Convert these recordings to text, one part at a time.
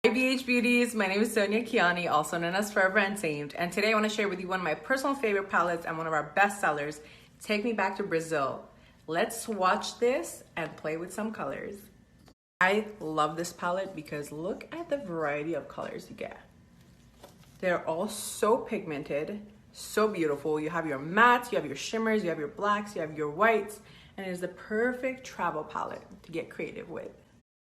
Hi BH Beauties, my name is Sonia Kiani, also known as Forever Untamed, and today I want to share with you one of my personal favorite palettes and one of our best sellers, Take Me Back to Brazil. Let's swatch this and play with some colors. I love this palette because look at the variety of colors you get. They're all so pigmented, so beautiful. You have your mattes, you have your shimmers, you have your blacks, you have your whites, and it is the perfect travel palette to get creative with.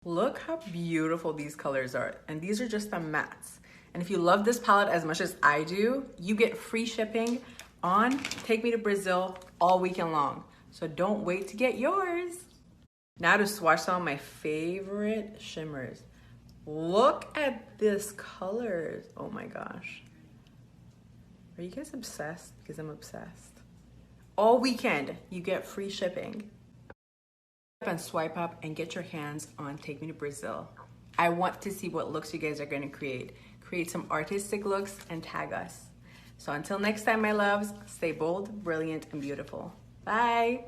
Look how beautiful these colors are, and these are just the mattes. And if you love this palette as much as I do, you get free shipping on Take Me to Brazil all weekend long. So don't wait to get yours. Now to swatch some of my favorite shimmers. Look at this colors. Oh my gosh. Are you guys obsessed? Because I'm obsessed. All weekend, you get free shipping. And swipe up and get your hands on Take Me to Brazil. I want to see what looks you guys are going to create. Create some artistic looks and tag us. So until next time, my loves, stay bold, brilliant, and beautiful. Bye.